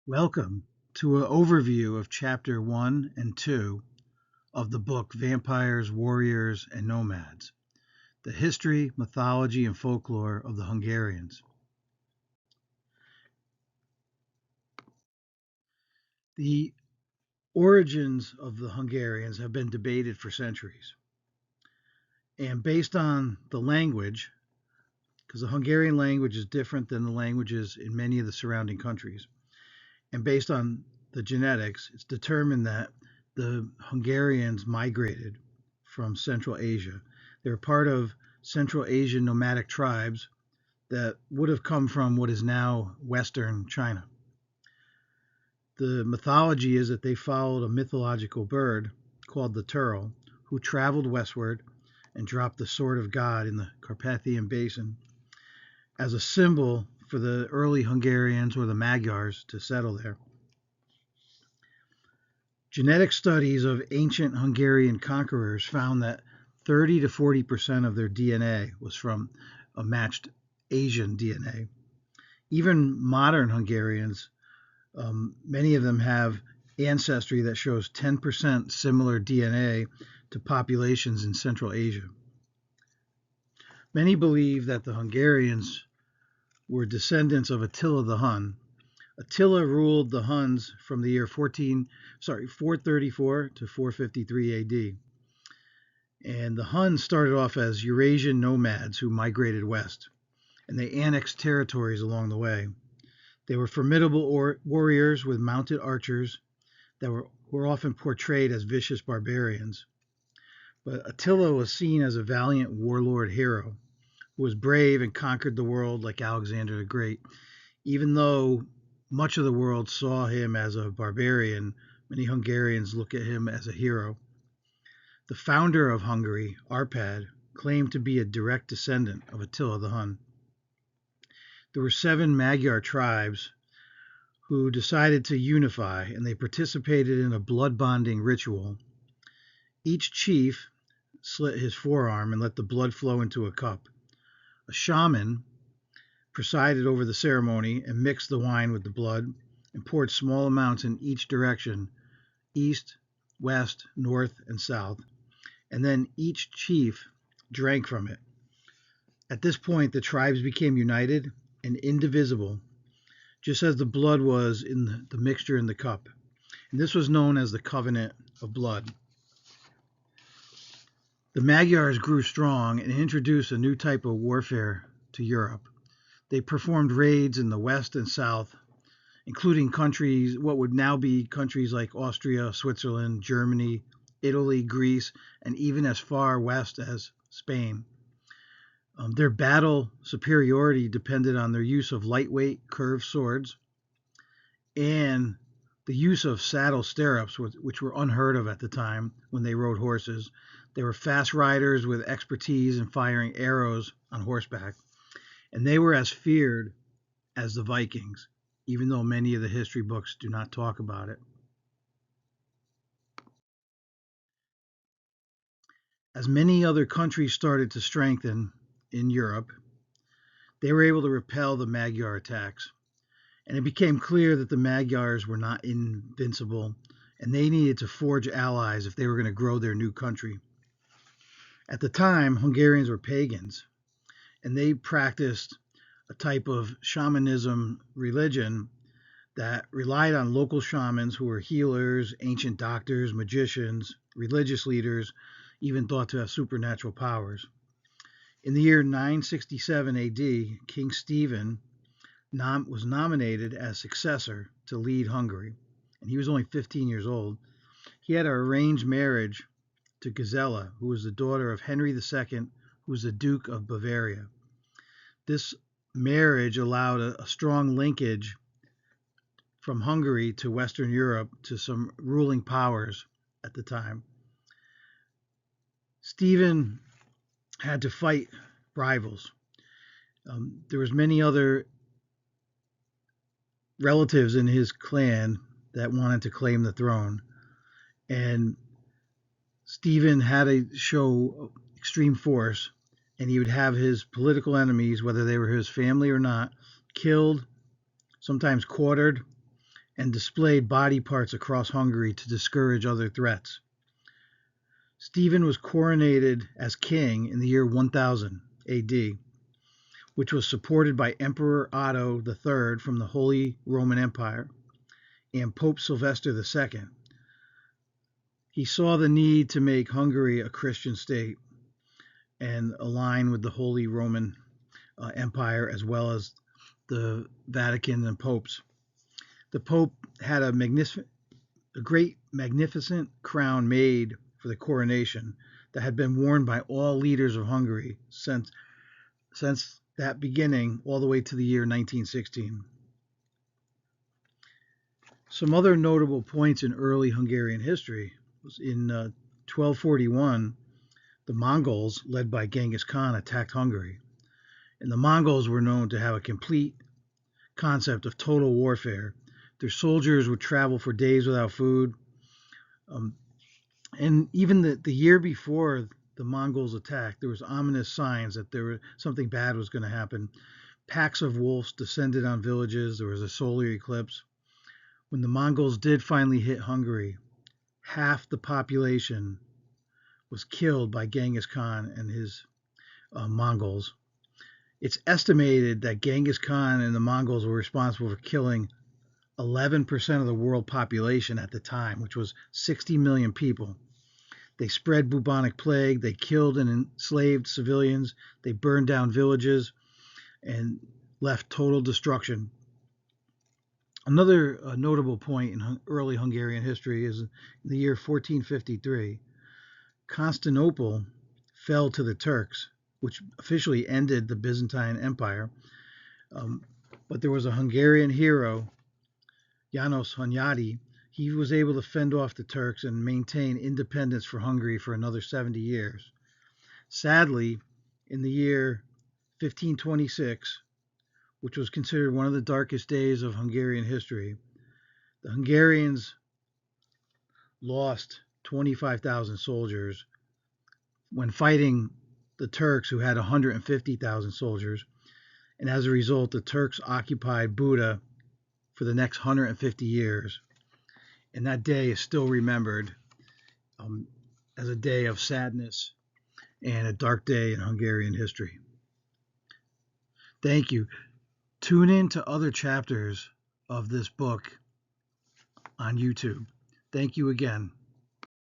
Welcome to an overview of Chapter 1 and 2 of the book Vampires, Warriors, and Nomads, the history, mythology, and folklore of the Hungarians. The origins of the Hungarians have been debated for centuries. And based on the language, because the Hungarian language is different than the languages in many of the surrounding countries, and based on the genetics, it's determined that the Hungarians migrated from Central Asia. They were part of Central Asian nomadic tribes that would have come from what is now Western China. The mythology is that they followed a mythological bird called the turtle, who traveled westward and dropped the sword of God in the Carpathian Basin as a symbol for the early Hungarians or the Magyars to settle there. Genetic studies of ancient Hungarian conquerors found that 30 to 40% of their DNA was from a matched Asian DNA. Even modern Hungarians, many of them have ancestry that shows 10% similar DNA to populations in Central Asia. Many believe that the Hungarians were descendants of Attila the Hun. Attila ruled the Huns from the year 434 to 453 AD. And the Huns started off as Eurasian nomads who migrated west, and they annexed territories along the way. They were formidable warriors with mounted archers that were often portrayed as vicious barbarians. But Attila was seen as a valiant warlord hero who was brave and conquered the world like Alexander the Great. Even though much of the world saw him as a barbarian, many Hungarians look at him as a hero. The founder of Hungary, Arpad, claimed to be a direct descendant of Attila the Hun. There were 7 Magyar tribes who decided to unify, and they participated in a blood bonding ritual. Each chief slit his forearm and let the blood flow into a cup. A shaman presided over the ceremony and mixed the wine with the blood and poured small amounts in each direction, east, west, north, and south. And then each chief drank from it. At this point, the tribes became united and indivisible, just as the blood was in the mixture in the cup. And this was known as the Covenant of Blood. The Magyars grew strong and introduced a new type of warfare to Europe. They performed raids in the west and south, including countries, what would now be countries like Austria, Switzerland, Germany, Italy, Greece, and even as far west as Spain. Their battle superiority depended on their use of lightweight curved swords and the use of saddle stirrups, which were unheard of at the time when they rode horses. They were fast riders with expertise in firing arrows on horseback, and they were as feared as the Vikings, even though many of the history books do not talk about it. As many other countries started to strengthen in Europe, they were able to repel the Magyar attacks. And it became clear that the Magyars were not invincible, and they needed to forge allies if they were going to grow their new country. At the time, Hungarians were pagans, and they practiced a type of shamanism religion that relied on local shamans who were healers, ancient doctors, magicians, religious leaders, even thought to have supernatural powers. In the year 967 AD, King Stephen was nominated as successor to lead Hungary, and he was only 15 years old. He had an arranged marriage to Gisela, who was the daughter of Henry II, who was the Duke of Bavaria. This marriage allowed a strong linkage from Hungary to Western Europe to some ruling powers at the time. Stephen had to fight rivals. There was many other relatives in his clan that wanted to claim the throne, and Stephen had to show extreme force, and he would have his political enemies, whether they were his family or not, killed, sometimes quartered, and displayed body parts across Hungary to discourage other threats. Stephen was coronated as king in the year 1000 AD, which was supported by Emperor Otto III from the Holy Roman Empire and Pope Sylvester II. He saw the need to make Hungary a Christian state and align with the Holy Roman Empire as well as the Vatican and popes. The Pope had a great, magnificent crown made for the coronation that had been worn by all leaders of Hungary since that beginning all the way to the year 1916. Some other notable points in early Hungarian history was in 1241, the Mongols, led by Genghis Khan, attacked Hungary. And the Mongols were known to have a complete concept of total warfare. Their soldiers would travel for days without food. And even the year before the Mongols attacked, there was ominous signs that something bad was going to happen. Packs of wolves descended on villages. There was a solar eclipse. When the Mongols did finally hit Hungary, half the population was killed by Genghis Khan and his Mongols. It's estimated that Genghis Khan and the Mongols were responsible for killing 11% of the world population at the time, which was 60 million people. They spread bubonic plague, they killed and enslaved civilians, they burned down villages, and left total destruction. Another notable point in early Hungarian history is in the year 1453. Constantinople fell to the Turks, which officially ended the Byzantine Empire. But there was a Hungarian hero, János Hunyadi. He was able to fend off the Turks and maintain independence for Hungary for another 70 years. Sadly, in the year 1526, which was considered one of the darkest days of Hungarian history, the Hungarians lost 25,000 soldiers when fighting the Turks, who had 150,000 soldiers. And as a result, the Turks occupied Buda for the next 150 years. And that day is still remembered as a day of sadness and a dark day in Hungarian history. Thank you. Tune in to other chapters of this book on YouTube. Thank you again.